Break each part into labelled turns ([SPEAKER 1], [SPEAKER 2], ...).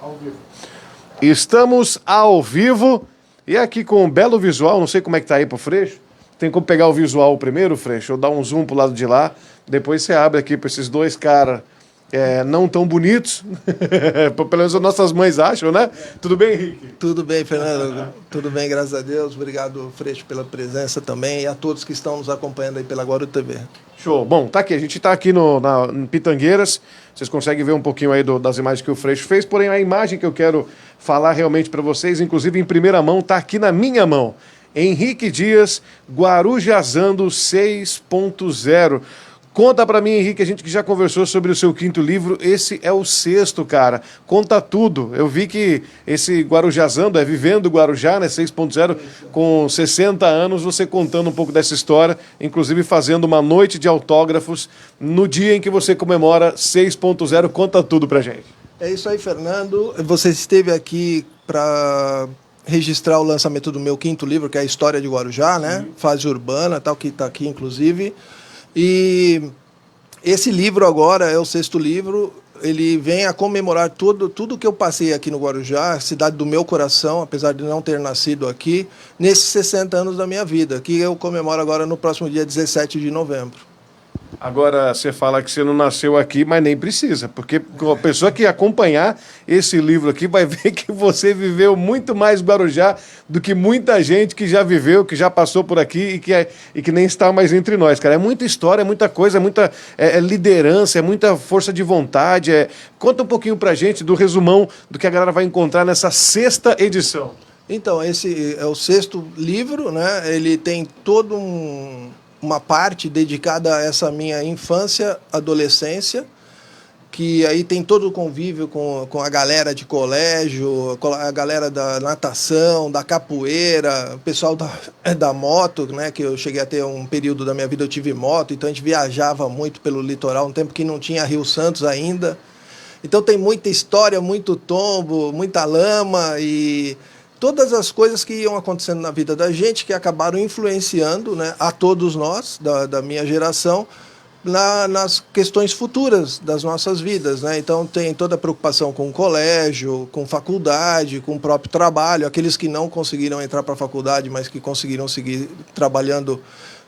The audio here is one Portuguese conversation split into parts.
[SPEAKER 1] Ao vivo. Estamos ao vivo e aqui com um belo visual, não sei como é que tá aí pro Freixo. Tem como pegar o visual primeiro, Freixo, ou dar um zoom pro lado de lá, depois você abre aqui para esses dois caras não tão bonitos, pelo menos as nossas mães acham, né? Tudo bem, Henrique?
[SPEAKER 2] Tudo bem, Fernando. Tudo bem, graças a Deus. Obrigado, Freixo, pela presença também e a todos que estão nos acompanhando aí pela Guarulhos TV.
[SPEAKER 1] Show. Bom, tá aqui. A gente tá aqui em Pitangueiras. Vocês conseguem ver um pouquinho aí das imagens que o Freixo fez, porém a imagem que eu quero falar realmente para vocês, inclusive em primeira mão, tá aqui na minha mão. Henrique Dias, Guarujazando 6.0. Conta pra mim, Henrique, a gente que já conversou sobre o seu quinto livro, esse é o sexto, cara. Conta tudo. Eu vi que esse Guarujazando, Vivendo Guarujá, né, 6.0, com 60 anos, você contando um pouco dessa história, inclusive fazendo uma noite de autógrafos no dia em que você comemora 6.0. Conta tudo pra gente.
[SPEAKER 2] É isso aí, Fernando. Você esteve aqui para registrar o lançamento do meu quinto livro, que é a História de Guarujá, né? Fase Urbana, tal, que está aqui, inclusive. E esse livro agora é o sexto livro, ele vem a comemorar tudo que eu passei aqui no Guarujá, cidade do meu coração, apesar de não ter nascido aqui, nesses 60 anos da minha vida, que eu comemoro agora no próximo dia 17 de novembro.
[SPEAKER 1] Agora, você fala que você não nasceu aqui, mas nem precisa, porque a pessoa que acompanhar esse livro aqui vai ver que você viveu muito mais Guarujá do que muita gente que já viveu, que já passou por aqui e que nem está mais entre nós, cara. É muita história, é muita coisa, é muita liderança, é muita força de vontade. Conta um pouquinho pra gente do resumão do que a galera vai encontrar nessa sexta edição.
[SPEAKER 2] Então, esse é o sexto livro, né? Ele tem todo uma parte dedicada a essa minha infância, adolescência, que aí tem todo o convívio com a galera de colégio, a galera da natação, da capoeira, o pessoal da moto, né, que eu cheguei a ter um período da minha vida, eu tive moto, então a gente viajava muito pelo litoral, um tempo que não tinha Rio Santos ainda. Então tem muita história, muito tombo, muita lama e todas as coisas que iam acontecendo na vida da gente que acabaram influenciando, né, a todos nós, da minha geração, nas questões futuras das nossas vidas, né? Então tem toda a preocupação com o colégio, com faculdade, com o próprio trabalho, aqueles que não conseguiram entrar para a faculdade, mas que conseguiram seguir trabalhando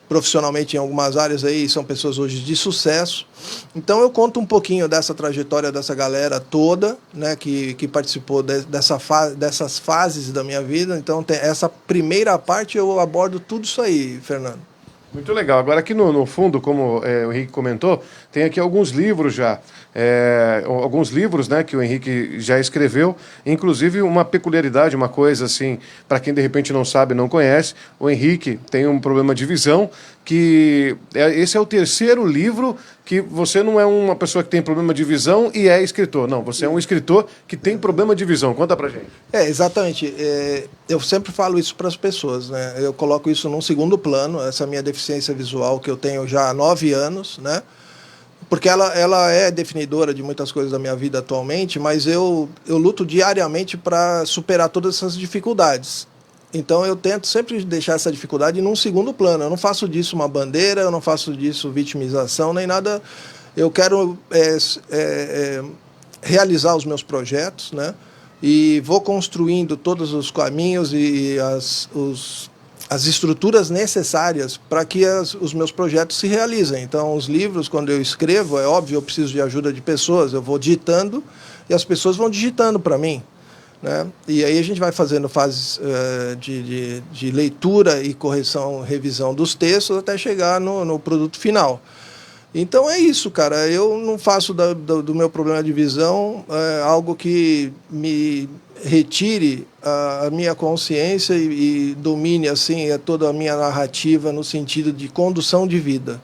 [SPEAKER 2] profissionalmente em algumas áreas aí, são pessoas hoje de sucesso. Então eu conto um pouquinho dessa trajetória dessa galera toda, né, que participou dessas fases da minha vida. Então tem essa primeira parte, eu abordo tudo isso aí, Fernando.
[SPEAKER 1] Muito legal. Agora aqui no fundo, como o Henrique comentou, tem aqui alguns livros já. Alguns livros, né, que o Henrique já escreveu, inclusive uma peculiaridade, uma coisa assim, para quem de repente não sabe, não conhece, o Henrique tem um problema de visão, que esse é o terceiro livro que você não é uma pessoa que tem problema de visão e é escritor. Não, você é um escritor que tem problema de visão. Conta pra gente.
[SPEAKER 2] Exatamente. Eu sempre falo isso para as pessoas, né? Eu coloco isso num segundo plano, essa minha deficiência visual que eu tenho já há 9 anos, né? Porque ela é definidora de muitas coisas da minha vida atualmente, mas eu luto diariamente para superar todas essas dificuldades. Então eu tento sempre deixar essa dificuldade num segundo plano. Eu não faço disso uma bandeira, eu não faço disso vitimização, nem nada. Eu quero realizar os meus projetos, né? E vou construindo todos os caminhos e as estruturas necessárias para que os meus projetos se realizem. Então, os livros, quando eu escrevo, é óbvio, eu preciso de ajuda de pessoas, eu vou digitando e as pessoas vão digitando para mim, né? E aí a gente vai fazendo fases de leitura e correção, revisão dos textos até chegar no produto final. Então é isso, cara. Eu não faço do meu problema de visão algo que me retire a minha consciência e domine assim toda a minha narrativa no sentido de condução de vida.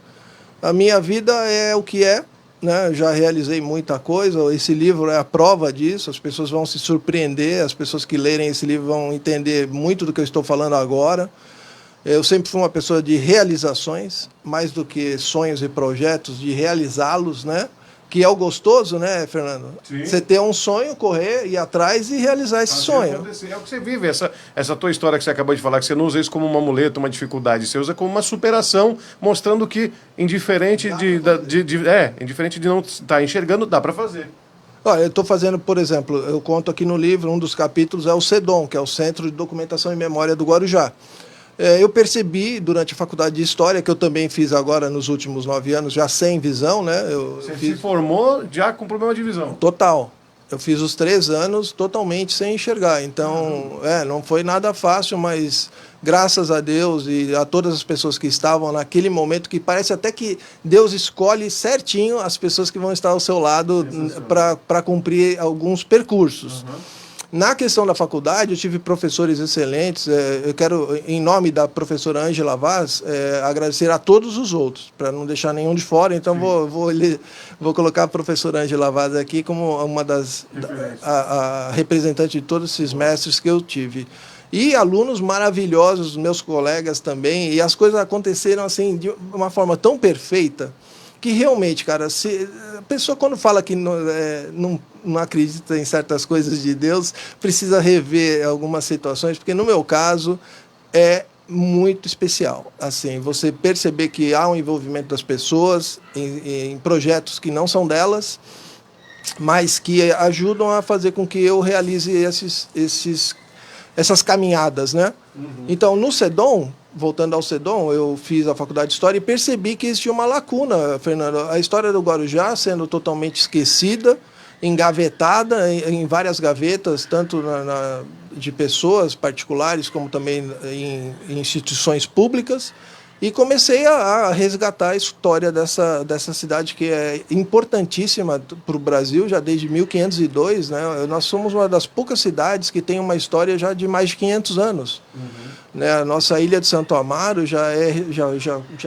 [SPEAKER 2] A minha vida é o que é, né? Já realizei muita coisa. Esse livro é a prova disso. As pessoas vão se surpreender, as pessoas que lerem esse livro vão entender muito do que eu estou falando agora. Eu sempre fui uma pessoa de realizações, mais do que sonhos e projetos, de realizá-los, né? Que é o gostoso, né, Fernando? Sim. Você ter um sonho, correr, ir atrás e realizar esse sonho.
[SPEAKER 1] É o que você vive, essa tua história que você acabou de falar, que você não usa isso como uma muleta, uma dificuldade, você usa como uma superação, mostrando que, indiferente indiferente de não estar enxergando, dá para fazer.
[SPEAKER 2] Olha, eu estou fazendo, por exemplo, eu conto aqui no livro, um dos capítulos é o CEDOM, que é o Centro de Documentação e Memória do Guarujá. Eu percebi durante a faculdade de História, que eu também fiz agora nos últimos 9 anos, já sem visão, né?
[SPEAKER 1] Você se formou já com problema de visão?
[SPEAKER 2] Total. Eu fiz os 3 anos totalmente sem enxergar. Então, não foi nada fácil, mas graças a Deus e a todas as pessoas que estavam naquele momento, que parece até que Deus escolhe certinho as pessoas que vão estar ao seu lado para cumprir alguns percursos. Na questão da faculdade, eu tive professores excelentes. Eu quero, em nome da professora Ângela Vaz, agradecer a todos os outros, para não deixar nenhum de fora. Então, vou colocar a professora Ângela Vaz aqui como uma das a representante de todos esses mestres que eu tive. E alunos maravilhosos, meus colegas também. E as coisas aconteceram assim de uma forma tão perfeita que realmente, cara, se a pessoa quando fala que não acredita em certas coisas de Deus, precisa rever algumas situações, porque no meu caso é muito especial. Assim, você perceber que há um envolvimento das pessoas em projetos que não são delas, mas que ajudam a fazer com que eu realize essas caminhadas, né? Então, no CEDOM, voltando ao CEDOM, eu fiz a faculdade de História e percebi que existia uma lacuna, Fernando. A história do Guarujá sendo totalmente esquecida, engavetada em várias gavetas, tanto de pessoas particulares como também em instituições públicas. E comecei a resgatar a história dessa cidade que é importantíssima para o Brasil, já desde 1502. Né? Nós somos uma das poucas cidades que tem uma história já de mais de 500 anos. Né? A nossa ilha de Santo Amaro já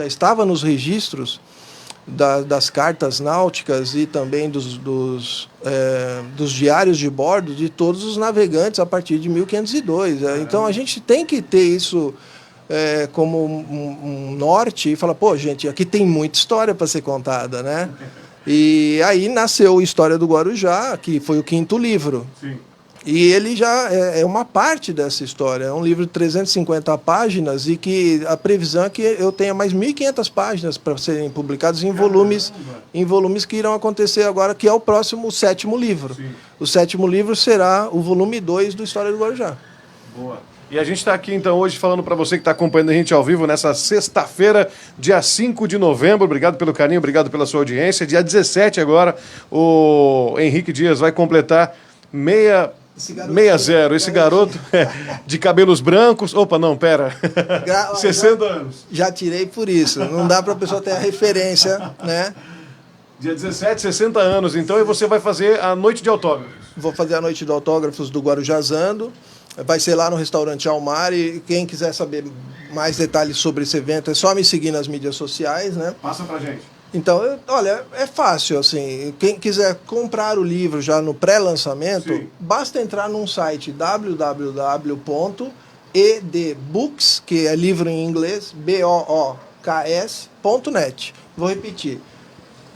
[SPEAKER 2] estava nos registros das cartas náuticas e também dos diários de bordo de todos os navegantes a partir de 1502. Então a gente tem que ter isso como um norte e falar, pô, gente, aqui tem muita história para ser contada, né? E aí nasceu a História do Guarujá, que foi o 5º livro.
[SPEAKER 1] Sim.
[SPEAKER 2] E ele já é uma parte dessa história. É um livro de 350 páginas e que a previsão é que eu tenha mais 1.500 páginas para serem publicados em volumes que irão acontecer agora, que é o próximo, o 7º livro. Sim. O 7º livro será o volume 2 do História do Guarujá.
[SPEAKER 1] Boa. E a gente está aqui, então, hoje falando para você que está acompanhando a gente ao vivo nessa sexta-feira, dia 5 de novembro. Obrigado pelo carinho, obrigado pela sua audiência. Dia 17 agora, o Henrique Dias vai completar 60. Esse garoto de cabelos brancos. Opa, não, pera. 60 anos.
[SPEAKER 2] Já tirei por isso. Não dá para a pessoa ter a referência, né?
[SPEAKER 1] Dia 17, 60 anos, então, e você vai fazer a noite de autógrafos.
[SPEAKER 2] Vou fazer a noite de autógrafos do Guarujazando. Vai ser lá no restaurante Almar e quem quiser saber mais detalhes sobre esse evento é só me seguir nas mídias sociais, né?
[SPEAKER 1] Passa pra gente.
[SPEAKER 2] Então, olha, é fácil, assim, quem quiser comprar o livro já no pré-lançamento, basta entrar num site www.edbooks, que é livro em inglês, books.net. Vou repetir,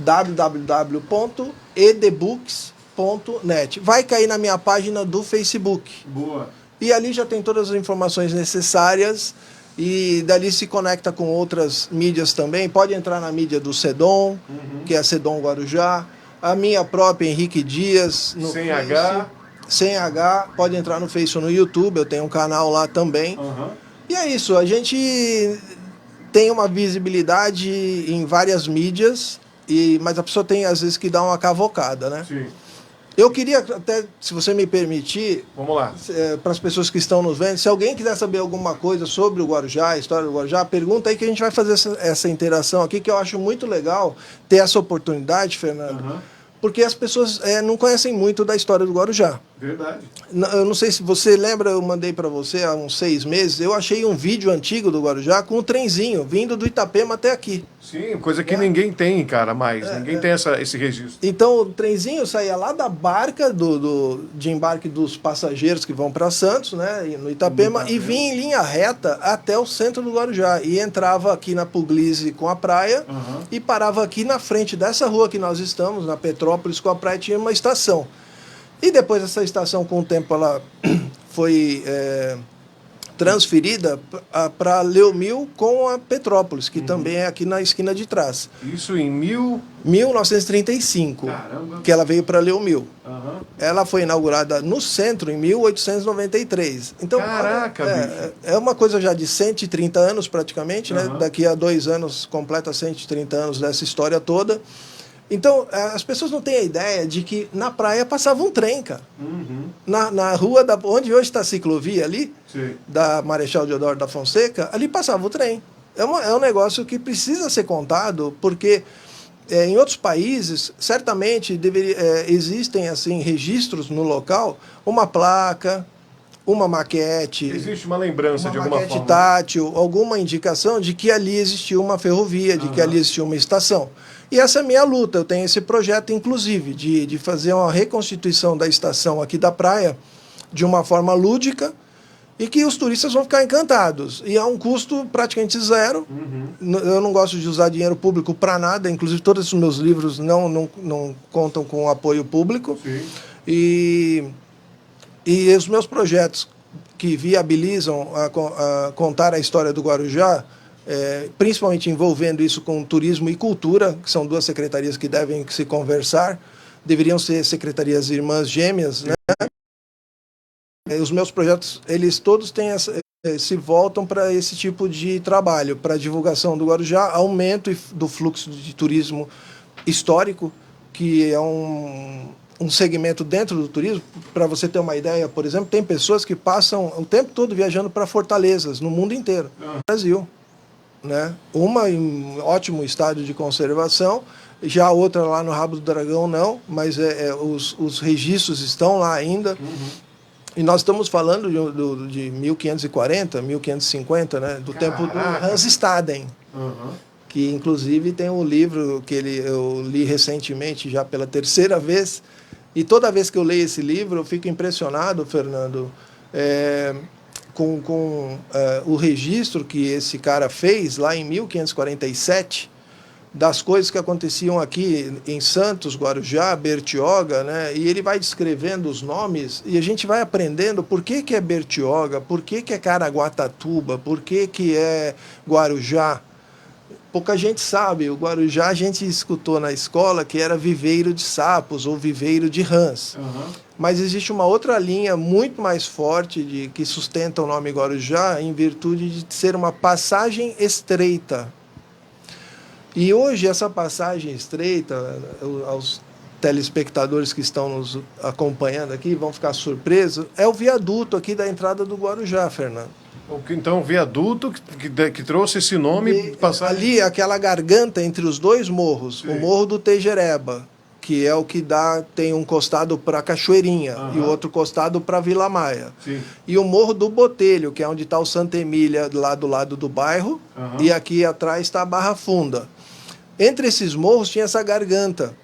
[SPEAKER 2] www.edbooks.net. Vai cair na minha página do Facebook.
[SPEAKER 1] Boa.
[SPEAKER 2] E ali já tem todas as informações necessárias e dali se conecta com outras mídias também. Pode entrar na mídia do CEDOM, que é CEDOM Guarujá, a minha própria Henrique Dias. No
[SPEAKER 1] Sem
[SPEAKER 2] Face,
[SPEAKER 1] H.
[SPEAKER 2] Sem H. Pode entrar no Face ou no YouTube, eu tenho um canal lá também. E é isso, a gente tem uma visibilidade em várias mídias, mas a pessoa tem às vezes que dar uma cavocada, né?
[SPEAKER 1] Sim.
[SPEAKER 2] Eu queria até, se você me permitir,
[SPEAKER 1] vamos lá,
[SPEAKER 2] para as pessoas que estão nos vendo, se alguém quiser saber alguma coisa sobre o Guarujá, a história do Guarujá, pergunta aí que a gente vai fazer essa interação aqui, que eu acho muito legal ter essa oportunidade, Fernando, porque as pessoas não conhecem muito da história do Guarujá.
[SPEAKER 1] Verdade.
[SPEAKER 2] Eu não sei se você lembra, eu mandei para você há uns 6 meses, eu achei um vídeo antigo do Guarujá com um trenzinho vindo do Itapema até aqui.
[SPEAKER 1] Sim, coisa que ninguém tem, cara, mais. Ninguém tem esse registro.
[SPEAKER 2] Então, o trenzinho saía lá da barca de embarque dos passageiros que vão para Santos, né, no Itapema, e vinha em linha reta até o centro do Guarujá. E entrava aqui na Puglisi com a praia e parava aqui na frente dessa rua que nós estamos, na Petrópolis com a praia, tinha uma estação. E depois essa estação, com o tempo, ela foi transferida para Leomil com a Petrópolis, que também é aqui na esquina de trás.
[SPEAKER 1] Isso em
[SPEAKER 2] 1935,
[SPEAKER 1] Caramba.
[SPEAKER 2] que ela veio para Leomil.
[SPEAKER 1] Uhum.
[SPEAKER 2] Ela foi inaugurada no centro em 1893. Então,
[SPEAKER 1] Caraca, bicho.
[SPEAKER 2] é uma coisa já de 130 anos praticamente, né?
[SPEAKER 1] Uhum.
[SPEAKER 2] Daqui a 2 anos completa 130 anos dessa história toda. Então, as pessoas não têm a ideia de que na praia passava um trem, cara.
[SPEAKER 1] Uhum.
[SPEAKER 2] Na rua, onde hoje está a ciclovia ali,
[SPEAKER 1] Sim.
[SPEAKER 2] da Marechal Deodoro da Fonseca, ali passava o trem. É um negócio que precisa ser contado, porque em outros países, certamente, existem assim registros no local, uma placa, uma maquete...
[SPEAKER 1] Existe uma lembrança de alguma
[SPEAKER 2] maquete
[SPEAKER 1] forma.
[SPEAKER 2] tátil, alguma indicação de que ali existiu uma ferrovia, de que ali existiu uma estação. E essa é a minha luta. Eu tenho esse projeto, inclusive, de fazer uma reconstituição da estação aqui da praia de uma forma lúdica e que os turistas vão ficar encantados. E a um custo praticamente zero.
[SPEAKER 1] Uhum.
[SPEAKER 2] Eu não gosto de usar dinheiro público para nada, inclusive todos os meus livros não contam com apoio público.
[SPEAKER 1] Sim.
[SPEAKER 2] E os meus projetos que viabilizam a contar a história do Guarujá, principalmente envolvendo isso com turismo e cultura, que são duas secretarias que devem se conversar, deveriam ser secretarias irmãs gêmeas, né? Os meus projetos, eles todos têm se voltam para esse tipo de trabalho, para divulgação do Guarujá, aumento do fluxo de turismo histórico, que é um segmento dentro do turismo. Para você ter uma ideia, por exemplo, tem pessoas que passam o tempo todo viajando para fortalezas no mundo inteiro, no Brasil, né? Uma em ótimo estado de conservação, já a outra lá no Rabo do Dragão não, mas os registros estão lá ainda. E nós estamos falando de 1540, 1550, né? Do tempo do Hans Staden. Que inclusive tem um livro que eu li recentemente, já pela 3ª vez, e toda vez que eu leio esse livro eu fico impressionado, Fernando, com o registro que esse cara fez lá em 1547, das coisas que aconteciam aqui em Santos, Guarujá, Bertioga, né? E ele vai descrevendo os nomes e a gente vai aprendendo por que é Bertioga, por que é Caraguatatuba, por que é Guarujá. Pouca gente sabe, o Guarujá a gente escutou na escola que era viveiro de sapos ou viveiro de rãs. Mas existe uma outra linha muito mais forte que sustenta o nome Guarujá em virtude de ser uma passagem estreita. E hoje essa passagem estreita, aos telespectadores que estão nos acompanhando aqui vão ficar surpresos, é o viaduto aqui da entrada do Guarujá, Fernando.
[SPEAKER 1] Então, o viaduto que trouxe esse nome...
[SPEAKER 2] Ali, aquela garganta entre os dois morros, sim, o Morro do Tejereba, que é o que tem um costado para Cachoeirinha e o outro costado para Vila Maia. Sim. E o Morro do Botelho, que é onde está o Santa Emília, lá do lado do bairro, e aqui atrás está a Barra Funda. Entre esses morros tinha essa garganta,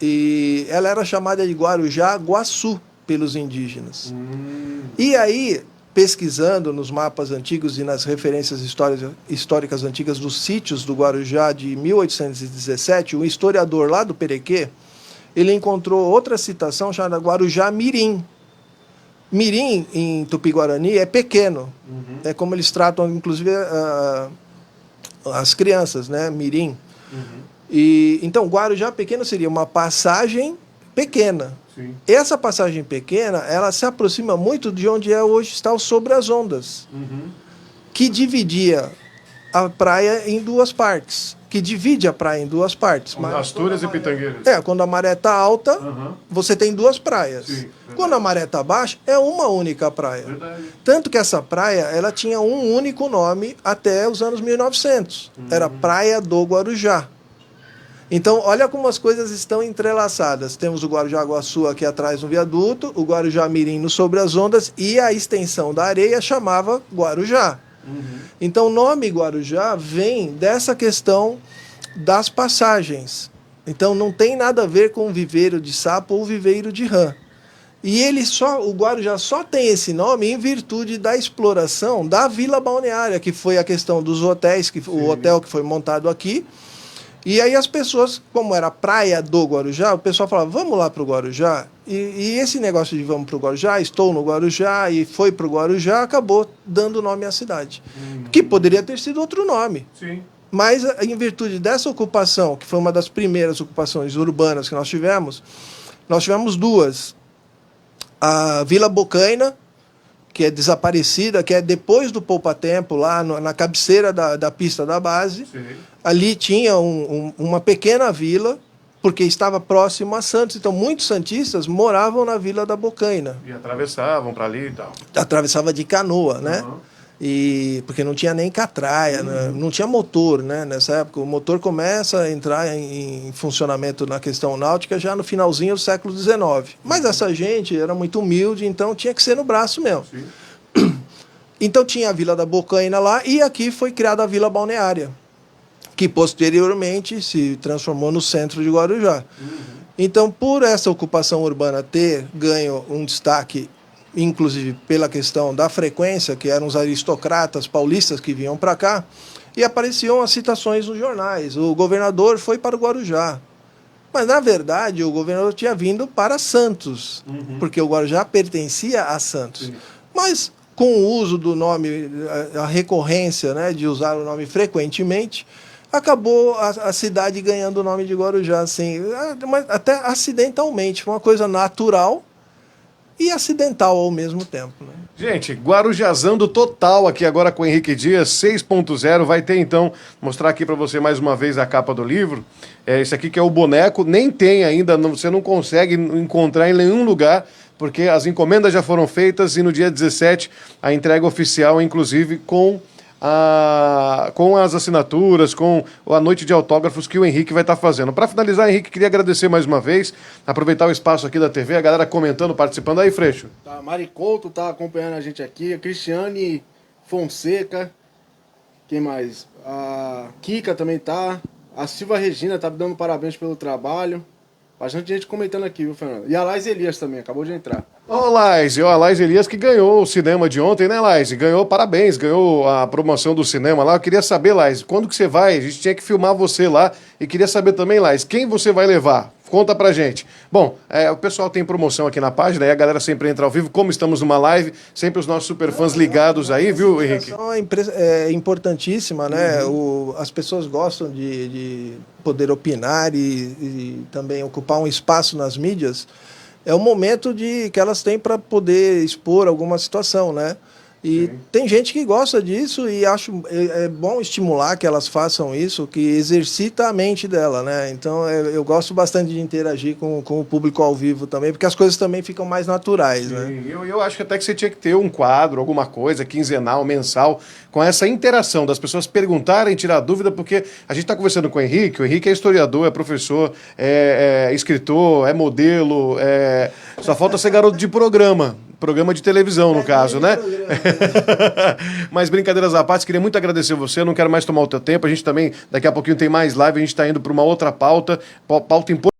[SPEAKER 2] e ela era chamada de Guarujá-Guaçu pelos indígenas. E aí, pesquisando nos mapas antigos e nas referências históricas antigas dos sítios do Guarujá de 1817, um historiador lá do Perequê, ele encontrou outra citação chamada Guarujá-Mirim. Mirim, em Tupi-Guarani, é pequeno. É como eles tratam, inclusive, as crianças, né? Mirim. E então, Guarujá pequeno seria uma passagem pequena. Sim. Essa passagem pequena, ela se aproxima muito de onde hoje está o Sobre as Ondas, que dividia a praia em duas partes. Que divide a praia em duas partes.
[SPEAKER 1] Astúrias e Pitangueiras.
[SPEAKER 2] Quando a maré está alta, você tem duas praias. Sim, quando a maré está baixa, é uma única praia. Verdade. Tanto que essa praia, ela tinha um único nome até os anos 1900. Era Praia do Guarujá. Então, olha como as coisas estão entrelaçadas. Temos o Guarujá-Guaçu aqui atrás no viaduto, o Guarujá-Mirim no Sobre as Ondas, e a extensão da areia chamava Guarujá. Então, o nome Guarujá vem dessa questão das passagens. Então, não tem nada a ver com viveiro de sapo ou viveiro de rã. E o Guarujá só tem esse nome em virtude da exploração da vila balneária, que foi a questão dos hotéis, o hotel que foi montado aqui, E aí as pessoas, como era a praia do Guarujá, o pessoal falava, vamos lá para o Guarujá. E esse negócio de vamos para o Guarujá, estou no Guarujá e foi para o Guarujá, acabou dando nome à cidade. Que poderia ter sido outro nome.
[SPEAKER 1] Sim.
[SPEAKER 2] Mas em virtude dessa ocupação, que foi uma das primeiras ocupações urbanas que nós tivemos duas. A Vila Bocaina, que é desaparecida, que é depois do Poupatempo, lá na cabeceira da pista da base.
[SPEAKER 1] Sim.
[SPEAKER 2] Ali tinha uma pequena vila, porque estava próximo a Santos. Então, muitos santistas moravam na Vila da Bocaina.
[SPEAKER 1] E atravessavam para ali e tal.
[SPEAKER 2] Atravessava de canoa, né? Porque não tinha nem catraia, né? Não tinha motor, né? Nessa época. O motor começa a entrar em funcionamento na questão náutica já no finalzinho do século XIX. Mas essa gente era muito humilde, então tinha que ser no braço mesmo. Sim. Então tinha a Vila da Bocaina lá e aqui foi criada a Vila Balneária, que posteriormente se transformou no centro de Guarujá. Então, por essa ocupação urbana ter ganho um destaque, inclusive pela questão da frequência, que eram os aristocratas paulistas que vinham para cá, e apareciam as citações nos jornais. O governador foi para o Guarujá. Mas, na verdade, o governador tinha vindo para Santos, porque o Guarujá pertencia a Santos. Sim. Mas, com o uso do nome, a recorrência, né, de usar o nome frequentemente, acabou a cidade ganhando o nome de Guarujá, assim, até acidentalmente. Foi uma coisa natural e acidental ao mesmo tempo, né?
[SPEAKER 1] Gente, guarujazando total aqui agora com o Henrique Dias, 6.0. Vai ter então, mostrar aqui para você mais uma vez a capa do livro. Esse aqui que é o boneco, nem tem ainda, você não consegue encontrar em nenhum lugar, porque as encomendas já foram feitas e no dia 17 a entrega oficial, inclusive com as assinaturas, com a noite de autógrafos que o Henrique vai estar fazendo. Para finalizar, Henrique, queria agradecer mais uma vez, aproveitar o espaço aqui da TV, a galera comentando, participando. Aí, Freixo.
[SPEAKER 3] Tá, Mari Couto tá acompanhando a gente aqui, a Cristiane Fonseca, quem mais? A Kika também tá, a Silva Regina tá dando parabéns pelo trabalho. Bastante gente comentando aqui, viu, Fernando? E a Laís Elias também, acabou de entrar.
[SPEAKER 1] Ô, Laís, a Laís Elias que ganhou o cinema de ontem, né, Laís? Ganhou, parabéns, ganhou a promoção do cinema lá. Eu queria saber, Laís, quando que você vai? A gente tinha que filmar você lá. E queria saber também, Laís, quem você vai levar? Conta pra gente. Bom, o pessoal tem promoção aqui na página, aí a galera sempre entra ao vivo, como estamos numa live, sempre os nossos superfãs ligados aí, viu, Henrique?
[SPEAKER 2] É importantíssima, né? As pessoas gostam de poder opinar e também ocupar um espaço nas mídias. É o momento que elas têm para poder expor alguma situação, né? E tem gente que gosta disso e acho bom estimular que elas façam isso, que exercita a mente dela, né? Então eu gosto bastante de interagir com o público ao vivo também, porque as coisas também ficam mais naturais, né?
[SPEAKER 1] Eu acho que até que você tinha que ter um quadro, alguma coisa, quinzenal, mensal, com essa interação das pessoas perguntarem, tirar dúvida, porque a gente está conversando com o Henrique é historiador, é professor, é escritor, é modelo, só falta ser garoto de programa de televisão, no caso, né? Mas brincadeiras à parte, queria muito agradecer você, não quero mais tomar o teu tempo, a gente também, daqui a pouquinho tem mais live, a gente está indo para uma outra pauta importante.